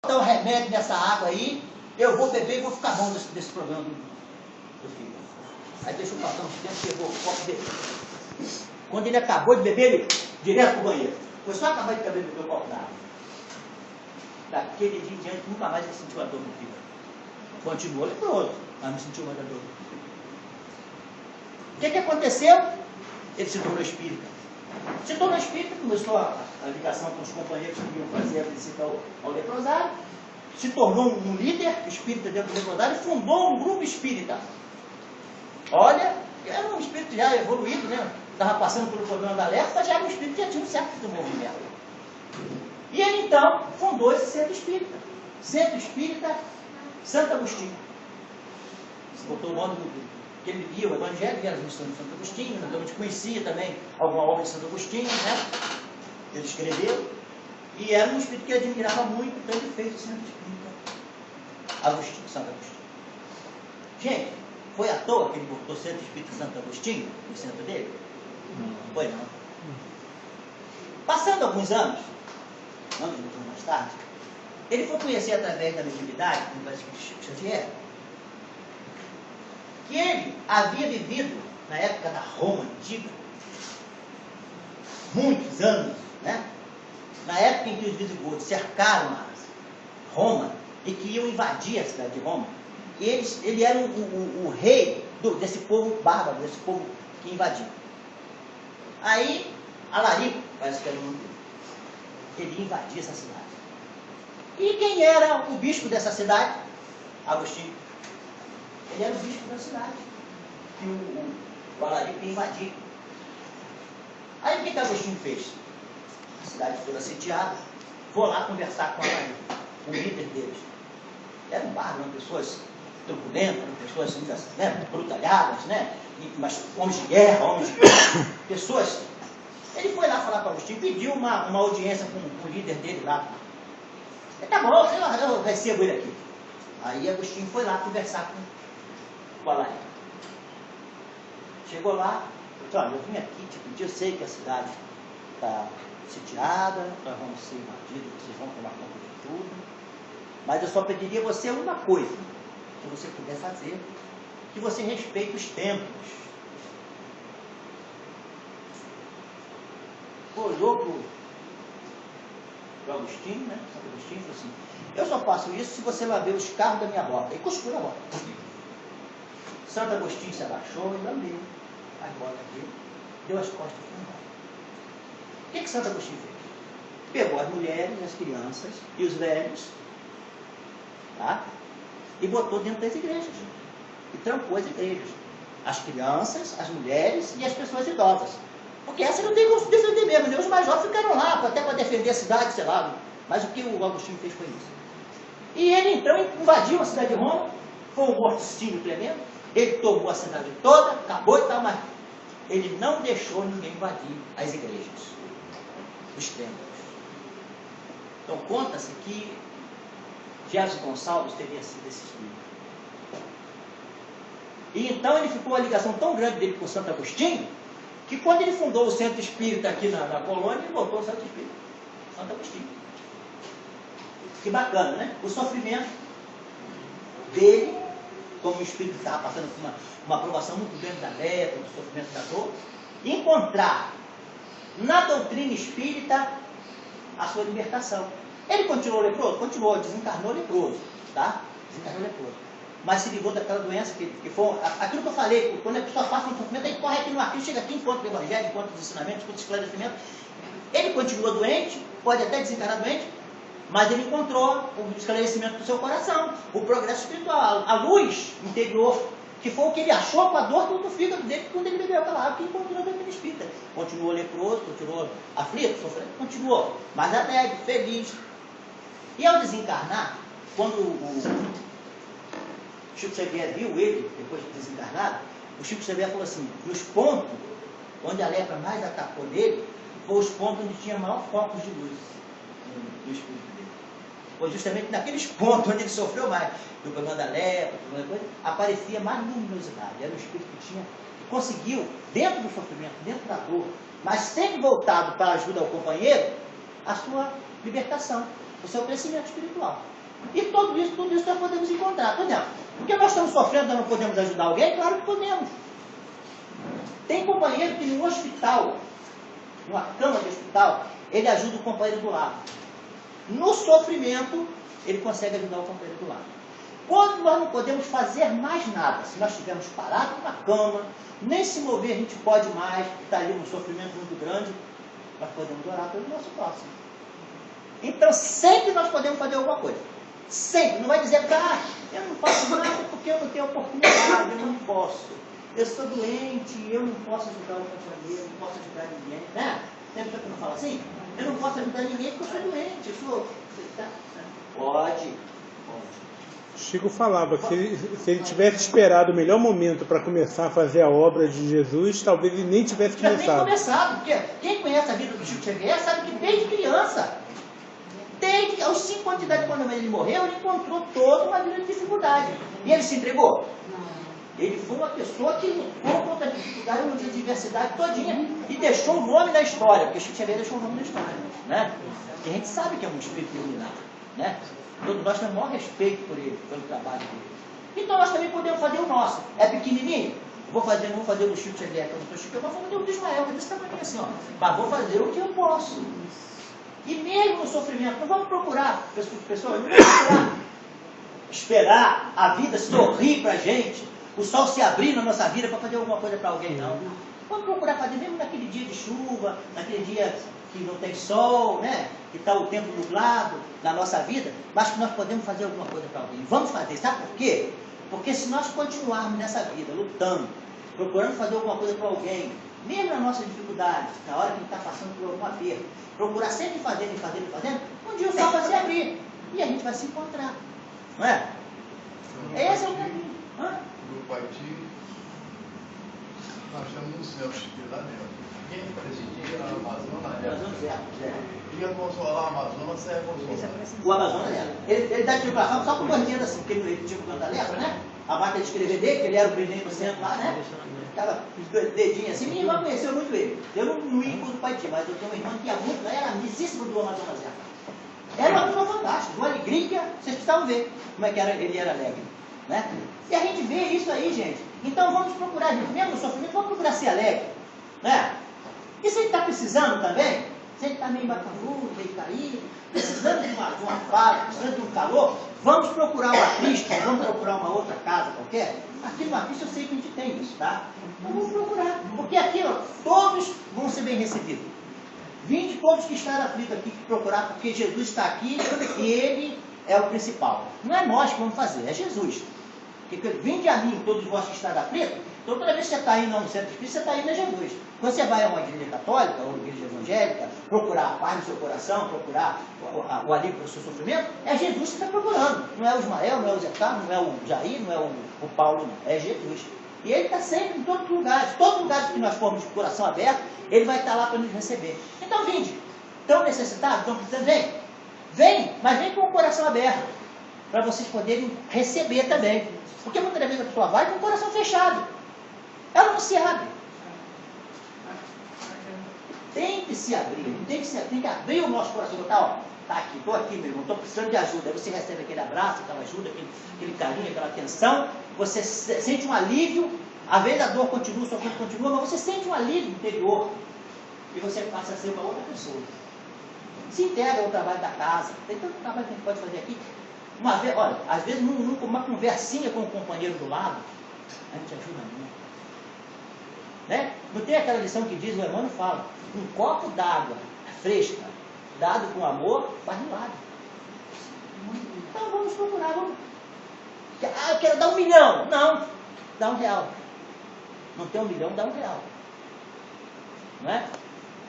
botar o remédio nessa água aí, eu vou beber e vou ficar bom desse problema do filho. Aí deixou passar uns tempos, pegou o copo dele. Quando ele acabou de beber, ele direto pro banheiro. Foi só acabar de beber o copo d'água. Daquele dia em diante, nunca mais ele sentiu a dor no filho. Continuou leproso, mas não sentiu mais a dor. O que aconteceu? Ele se tornou espírita. Se tornou espírita, começou a ligação com os companheiros que iam fazer a visita ao leprosário, se tornou um líder espírita dentro do leprosário e fundou um grupo espírita. Olha, era um espírito já evoluído, né? Estava passando pelo problema da lepra, mas já era um espírito que já tinha um certo desenvolvimento. E ele então fundou esse centro espírita. Centro Espírita Santo Agostinho. Se botou o nome que ele via, o Evangelho, via as missões de Santo Agostinho, a gente conhecia também alguma obra de Santo Agostinho, né? Ele escreveu, e era um espírito que ele admirava muito, então ele fez o Centro Espírita Agostinho, Santo Agostinho. Gente, foi à toa que ele botou Centro Espírita Santo Agostinho no centro dele? Não. Foi não. Passando alguns anos mais tarde, ele foi conhecer através da mediunidade, como parece que Chico Xavier, que ele havia vivido na época da Roma antiga, muitos anos, né? Na época em que os visigodos cercaram Roma e que iam invadir a cidade de Roma, ele era o rei desse povo bárbaro, desse povo que invadiu. Aí, Alarico, parece que era o nome dele, ele ia invadir essa cidade. E quem era o bispo dessa cidade? Agostinho. Ele era o bispo da cidade, que o Alarico ia invadir. Aí o que Agostinho fez? A cidade toda sitiada, vou lá conversar com o Alarico, o líder deles. Eram bárbaros, pessoas truculentas, pessoas né, brutalhadas, né? Mas homens de guerra, pessoas. Ele foi lá falar com o Agostinho, pediu uma audiência com o líder dele lá. Tá bom, eu recebo ele aqui. Aí Agostinho foi lá conversar com o Alarico. Chegou lá, falou, olha, eu vim aqui te pedir, eu sei que a cidade está sitiada, nós vamos ser invadidos, vocês vão tomar conta de tudo, mas eu só pediria a você uma coisa, que você puder fazer, que você respeite os templos. Olhou para o Agostinho, né? Santo Agostinho, falou assim, eu só faço isso se você lavar os carros da minha bota. E cuspiu na bota. Santo Agostinho se abaixou e lambeu as botas dele, deu as costas e foi embora. O que Santo Agostinho fez? Pegou as mulheres, as crianças e os velhos, tá? E botou dentro das igrejas. E trancou as igrejas. As crianças, as mulheres e as pessoas idosas. Porque essa não tem como se defender mesmo, né? Os mais jovens ficaram lá, até para defender a cidade, sei lá. Mas o que o Agostinho fez foi isso. E ele então invadiu a cidade de Roma, foi um morticínio tremendo, ele tomou a cidade toda, acabou e tal, mas ele não deixou ninguém invadir as igrejas, os templos. Então conta-se que Gerson Gonçalves teria sido esse espírito. E então ele ficou uma ligação tão grande dele com Santo Agostinho, que quando ele fundou o Centro Espírita aqui na colônia, ele botou o Centro Espírita, Santo Agostinho. Que bacana, né? O sofrimento dele, como o espírito estava passando por uma aprovação muito grande da lepra, do sofrimento da dor, encontrar na doutrina espírita a sua libertação. Ele continuou leproso? Continuou, desencarnou leproso, tá? Desencarnou leproso. Mas se livrou daquela doença que foi aquilo que eu falei, quando a pessoa passa um sofrimento, aí corre aqui no arquivo, chega aqui, encontra o Evangelho, encontra os ensinamentos, encontra o esclarecimento. Ele continua doente, pode até desencarnar doente, mas ele encontrou o esclarecimento do seu coração, o progresso espiritual, a luz interior, que foi o que ele achou com a dor do fígado dele quando ele bebeu aquela água que encontrou na doutrina espírita. Continuou leproso, continuou aflito, sofrendo, continuou, mas alegre, feliz. E ao desencarnar, quando o Chico Xavier viu ele, depois de desencarnado, o Chico Xavier falou assim, nos pontos onde a lepra mais atacou nele, foi os pontos onde tinha maior foco de luz no espírito dele. Foi justamente naqueles pontos onde ele sofreu mais, do problema da lepra, aparecia mais luminosidade. Era um espírito que conseguiu, dentro do sofrimento, dentro da dor, mas sempre voltado para a ajuda ao companheiro, a sua libertação. o seu crescimento espiritual. E tudo isso nós podemos encontrar. Por exemplo, porque nós estamos sofrendo, nós não podemos ajudar alguém? Claro que podemos. Tem companheiro que no hospital, numa cama de hospital, ele ajuda o companheiro do lado. No sofrimento, ele consegue ajudar o companheiro do lado. Quando nós não podemos fazer mais nada, se nós estivermos parados na cama, nem se mover a gente pode mais, está ali um sofrimento muito grande, nós podemos orar pelo nosso próximo. Então, sempre nós podemos fazer alguma coisa. Sempre. Não vai dizer, eu não faço nada porque eu não tenho oportunidade, eu não posso. Eu sou doente, eu não posso ajudar o companheiro, não posso ajudar ninguém. Né? Tem pessoa que não fala assim? Eu não posso ajudar ninguém porque eu sou doente. Eu sou... Pode. Chico falava que se ele tivesse esperado o melhor momento para começar a fazer a obra de Jesus, talvez ele nem tivesse começado. Nem começado, porque quem conhece a vida do Chico Xavier sabe que desde criança, desde aos 5 anos de idade, quando ele morreu, ele encontrou toda uma vida de dificuldade. E ele se entregou? Ele foi uma pessoa que lutou contra a dificuldade, contra a diversidade todinha e deixou o nome na história, porque Chico Xavier deixou o nome na história. Né? E a gente sabe que é um espírito iluminado. Né? Todos nós temos o maior respeito por ele, pelo trabalho dele. Então nós também podemos fazer o nosso. É pequenininho? Não vou fazer o do Chico Xavier, que eu não sou Chico, eu vou fazer o do Ismael, desse tamanho assim, ó. Mas vou fazer o que eu posso. E mesmo no sofrimento, não vamos procurar, pessoas, não vamos procurar esperar a vida sorrir para a gente, o sol se abrir na nossa vida para fazer alguma coisa para alguém, não. Vamos procurar fazer mesmo naquele dia de chuva, naquele dia que não tem sol, né? Que está o tempo nublado na nossa vida, mas que nós podemos fazer alguma coisa para alguém. Vamos fazer, sabe por quê? Porque se nós continuarmos nessa vida, lutando, procurando fazer alguma coisa para alguém, mesmo na nossa dificuldade, na hora que a gente está passando por alguma perda, procurar sempre fazendo, um dia o sol vai se abrir e a gente vai se encontrar. Não é? Esse é o caminho. No Haiti, nós temos um centro lá dentro. Quem presidia a Amazônia ia consolar a Amazônia sem consolar. O Amazonas ele dá titubação só com 2 dias assim, porque ele tinha o canto da lepra, né? A máquina de escrever dele, que ele era o presidente do centro lá, né? Ficava dedinho assim. Minha irmã conheceu muito ele. Eu não ia com o Haiti, mas eu tenho uma irmã que ia muito, ela era amicíssima do Amazonas. Era uma pessoa fantástica, uma alegria, vocês precisavam ver como é que ele era alegre. Né? E a gente vê isso aí, gente. Então vamos procurar, gente, mesmo no sofrimento, vamos procurar ser alegre. Né? E se ele está precisando também, se ele está meio macanudo, meio caído, precisando de uma fala, precisando de um calor, vamos procurar uma pista, vamos procurar uma outra casa qualquer. Aqui no Apista eu sei que a gente tem isso, tá? Então vamos procurar, porque aqui ó, todos vão ser bem recebidos. Vinde todos que estão aflitos aqui que procurar, porque Jesus está aqui e Ele é o principal. Não é nós que vamos fazer, é Jesus. Porque vinde a mim todos vós que estão aflitos. Então toda vez que você está indo a um centro espírita, você está indo a Jesus. Quando você vai a uma igreja católica ou uma igreja evangélica, procurar a paz no seu coração, procurar o alívio para o seu sofrimento, é Jesus que você está procurando. Não é o Ismael, não é o Zé Carlos, não é o Jair, não é o Paulo, não. É Jesus. E Ele está sempre em todos os lugares que nós formos de coração aberto, Ele vai estar lá para nos receber. Então vinde. Estão necessitados? Estão precisando? Vem. Vem, mas vem com o coração aberto, para vocês poderem receber também. Porque muitas vezes a pessoa vai com o coração fechado. Ela não se abre. Tem que se abrir, tem que abrir o nosso coração. Botar, tá aqui, estou aqui, meu irmão, estou precisando de ajuda. Aí você recebe aquele abraço, aquela ajuda, aquele carinho, aquela atenção. Você sente um alívio. Às vezes a dor continua, o sofrimento continua, mas você sente um alívio interior. E você passa a ser uma outra pessoa. Se integra ao trabalho da casa. Tem tanto trabalho que a gente pode fazer aqui. Uma vez, olha, às vezes uma conversinha com o companheiro do lado, a gente ajuda muito. Né? Não tem aquela lição que diz, o Emmanuel fala, um copo d'água fresca, dado com amor, faz milagre. Então vamos procurar, vamos. Eu quero dar 1 milhão. Não, dá R$1. Não tem 1 milhão, dá R$1. Não é?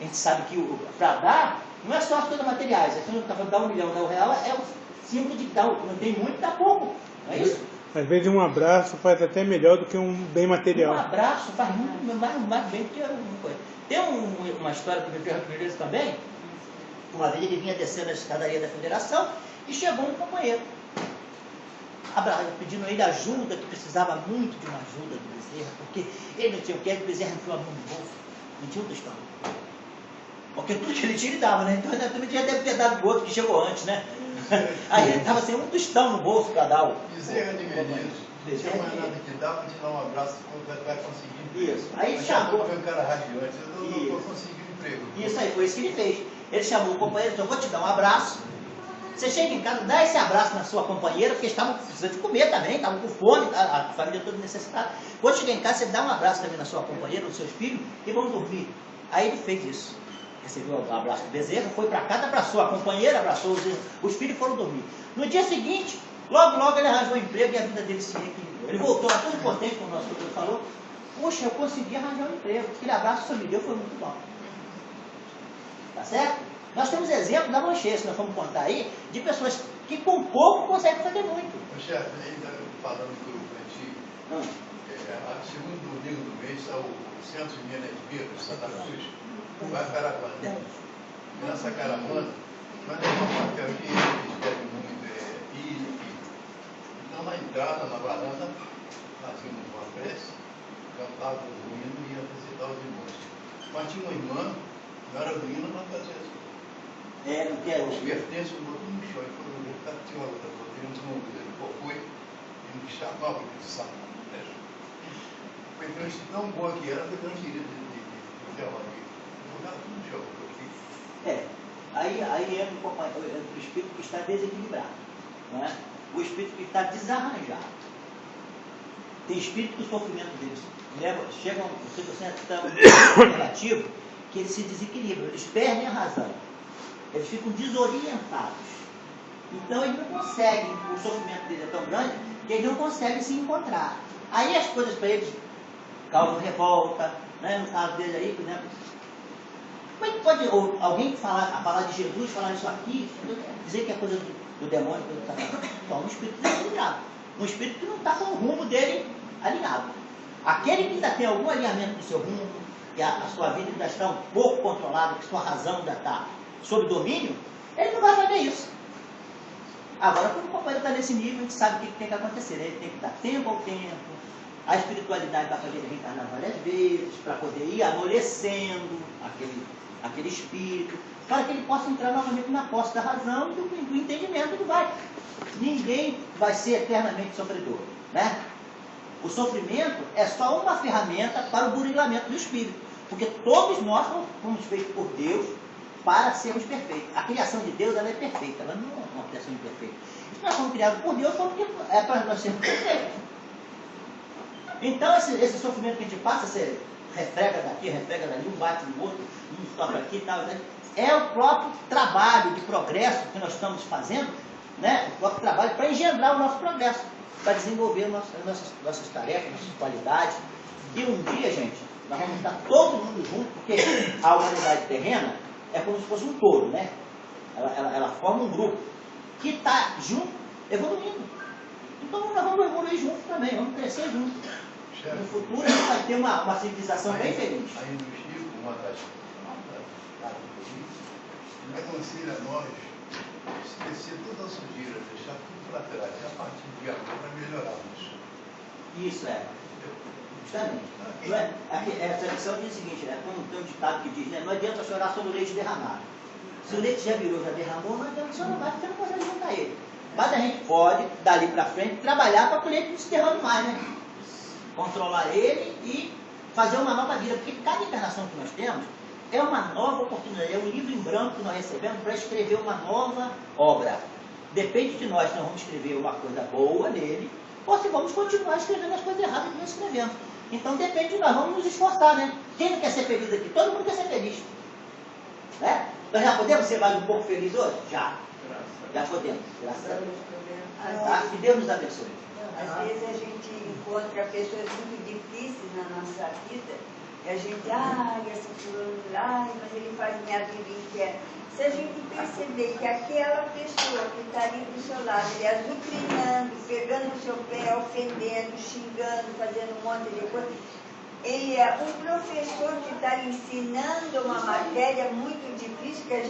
A gente sabe que para dar, não é só as coisas materiais. Se não está falando dar 1 milhão, dá R$1, é o símbolo de dar. Não tem muito, dá pouco. Não é isso? Às vezes um abraço faz até melhor do que um bem material. Um abraço faz muito mais bem do que uma coisa. Tem uma história do Vitor Figueiredo também. Uma vez ele vinha descendo a escadaria da Federação e chegou um companheiro. Pedindo a ele ajuda, que precisava muito de uma ajuda do Bezerra, porque ele não tinha o que, o Bezerra enfiou a mão no bolso, não tinha um tostão. Porque tudo que ele tinha, ele dava, né? Então ele também já deve ter dado o outro que chegou antes, né? Aí ele estava sem um tostão no bolso para dar o... Bezerra de Menezes. Não tinha mais nada que dar para te dar um abraço quando vai conseguir. Isso. Aí Mas chamou... foi um cara radiante. Eu não estou conseguindo emprego. Isso aí, foi isso que ele fez. Ele chamou o companheiro, então eu vou te dar um abraço. Você chega em casa, dá esse abraço na sua companheira, porque eles estavam precisando de comer também, estavam com fome, a família toda necessitada. Quando chegar em casa, você dá um abraço também na sua companheira, nos seus filhos, e vão dormir. Aí ele fez isso. Recebeu o abraço do Bezerra, foi para casa, abraçou a companheira, abraçou os filhos e foram dormir. No dia seguinte, logo ele arranjou um emprego e a vida dele se reequilibrou. Ele voltou lá todo contente, como o nosso doutor falou. Puxa, eu consegui arranjar um emprego. Aquele abraço que o senhor me deu foi muito bom. Tá certo? Nós temos exemplo da Manchester, nós vamos contar aí, de pessoas que com pouco conseguem fazer muito. Chefe, ainda falando do grupo antigo, segundo domingo do mês está o Centro de Minas Vidas, Santa Cruz, vai para Caraguana. E nessa caravana, nós levamos um papel que eles querem muito ir. Então, na entrada, na varanda, fazíamos uma prece, cantávamos o hino e ia visitar os irmãos. Mas tinha uma irmã, não era do hino, mas fazia assim. Não quero. Os pertences botou no chão, ele falou, tinha uma outra proteína, ele foi e me chamava de saco. Foi uma experiência tão boa que era, foi transferida de enfermaria. Jogava tudo no chão. Aí entra o espírito que está desequilibrado, não é? O espírito que está desarranjado. Tem espírito que o sofrimento deles chega a um situação tão relativo que eles se desequilibram, eles perdem a razão. Eles ficam desorientados. Então eles não conseguem, o sofrimento deles é tão grande que eles não conseguem se encontrar. Aí as coisas para eles causam revolta, né? No caso dele aí, por exemplo. Como é que pode alguém falar de Jesus, falar isso aqui, dizer que é coisa do demônio, coisa do satanás? Então, um espírito desequilibrado. Um espírito que não está com o rumo dele alinhado. Aquele que ainda tem algum alinhamento do seu rumo, que a sua vida ainda está um pouco controlada, que sua razão ainda está sob domínio, ele não vai fazer isso. Agora, quando o companheiro está nesse nível, a gente sabe o que tem que acontecer. Ele tem que dar tempo ao tempo, a espiritualidade vai fazer ele reencarnar várias vezes, para poder ir amolecendo aquele espírito, para que ele possa entrar novamente na posse da razão e do entendimento do vai. Ninguém vai ser eternamente sofredor, né? O sofrimento é só uma ferramenta para o burilamento do espírito, porque todos nós fomos feitos por Deus para sermos perfeitos. A criação de Deus, ela é perfeita, ela não é uma criação imperfeita. Se nós fomos criados por Deus, é para nós sermos perfeitos. Então, esse sofrimento que a gente passa, você refrega daqui, refrega dali, um bate no outro, um toca aqui e tal, né? É o próprio trabalho de progresso que nós estamos fazendo, né? O próprio trabalho para engendrar o nosso progresso, para desenvolver nossas tarefas, nossas qualidades. E um dia, gente, nós vamos estar todo mundo junto, porque a humanidade terrena é como se fosse um todo, né? Ela forma um grupo que está junto, evoluindo. Então nós vamos evoluir juntos também, vamos crescer juntos. No futuro a gente vai ter uma civilização bem feliz. Aí no Chico, uma das me aconselha a nós esquecer toda a sujeira, deixar tudo para trás, e a partir de agora melhorarmos. Isso é. Justamente. A tradição diz o seguinte, né? Como tem um ditado que diz, né? Não adianta chorar sobre o leite derramado. Se o leite já virou, já derramou, não adianta chorar mais, porque não consegue juntar ele. Mas a gente pode, dali para frente, trabalhar para que o leite não se derrame mais, né? Controlar ele e fazer uma nova vida, porque cada encarnação que nós temos é uma nova oportunidade, é um livro em branco que nós recebemos para escrever uma nova obra. Depende de nós se nós vamos escrever uma coisa boa nele, ou se vamos continuar escrevendo as coisas erradas que nós escrevemos. Então depende de nós, vamos nos esforçar, né? Quem não quer ser feliz aqui? Todo mundo quer ser feliz. Né? Nós já podemos ser mais um pouco felizes hoje? Já. Já podemos, graças a Deus. Tá? Que Deus nos abençoe. Às vezes a gente encontra pessoas muito difíceis na nossa vida e a gente, esse fulano lá, mas ele faz minha vida inteira. Se a gente perceber que aquela pessoa que está ali do seu lado, ele é azucrinando, pegando no seu pé, ofendendo, xingando, fazendo um monte de coisa, ele é um professor que está ensinando uma matéria muito difícil, que às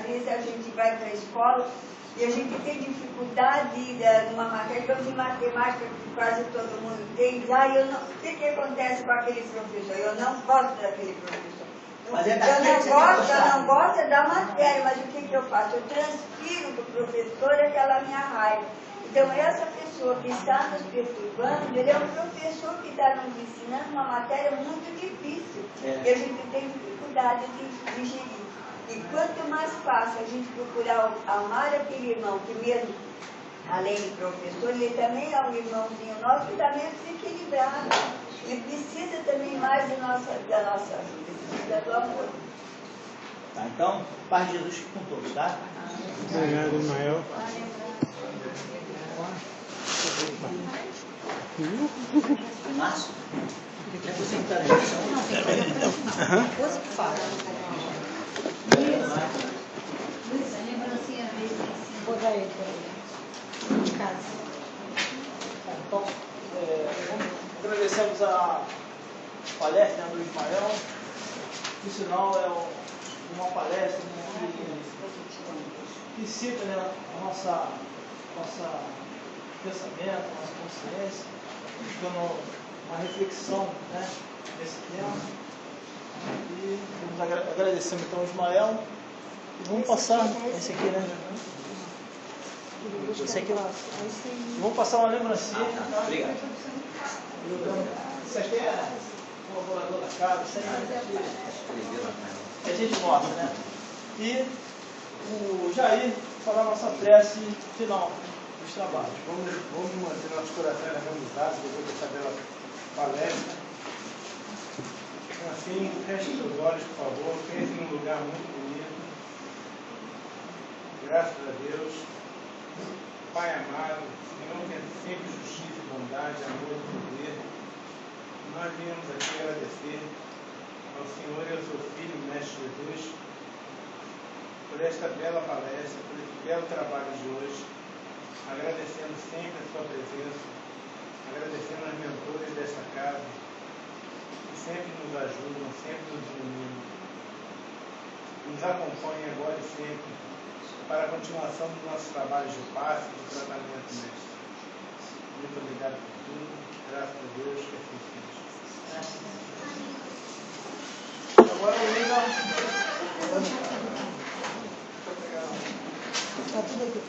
vezes a gente vai para a escola e a gente tem dificuldade numa matéria, então de matemática que quase todo mundo tem, diz, o que acontece com aquele professor? Eu não gosto daquele professor. Mas é Eu daquele que não você gosto, tem eu gostado. não gosto é da matéria, mas o que eu faço? Eu transfiro para o professor aquela minha raiva. Então, essa pessoa que está nos perturbando, ele é um professor que está nos ensinando uma matéria muito difícil, que a gente tem dificuldade de digerir. E quanto mais fácil a gente procurar amar aquele irmão, que mesmo, além de professor, ele também é um irmãozinho nosso que também é desequilibrado. Ele precisa também mais da nossa ajuda, precisa do amor. Tá, então, paz de Jesus com todos, tá? Obrigado, Ismael. Márcio? É você que está na edição? Você que fala. Luísa, lembrancinha dele. Vou dar ele para ele. De casa. Então, agradecemos a palestra do Ismael, que sinal é uma palestra que cita, né, a nossa pensamento, a nossa consciência, buscando uma reflexão, né, nesse tema. E agradecemos então ao Ismael. E vamos passar esse aqui, né? Esse aqui lá. Vamos passar uma lembrancinha. Obrigado. Isso aqui é colaborador da casa, a gente mostra, né? E o Jair falar a nossa prece final dos trabalhos. Vamos manter nossos corações harmonizados depois dessa bela palestra. Assim, feche seus olhos, por favor. Pense num lugar muito bonito. Graças a Deus. Pai amado, Senhor que é sempre justiça e bondade, amor e poder. Nós viemos aqui agradecer ao Senhor e ao seu Filho, Mestre Jesus, por esta bela palestra, por esse belo trabalho de hoje, agradecendo sempre a sua presença, agradecendo aos mentores desta casa, que sempre nos ajudam, sempre nos iluminam, nos acompanham agora e sempre, para a continuação dos nossos trabalhos de passe e de tratamento mestre. Muito obrigado por tudo, graças a Deus, que assim seja. Agora o Luísa. Tá tudo aqui.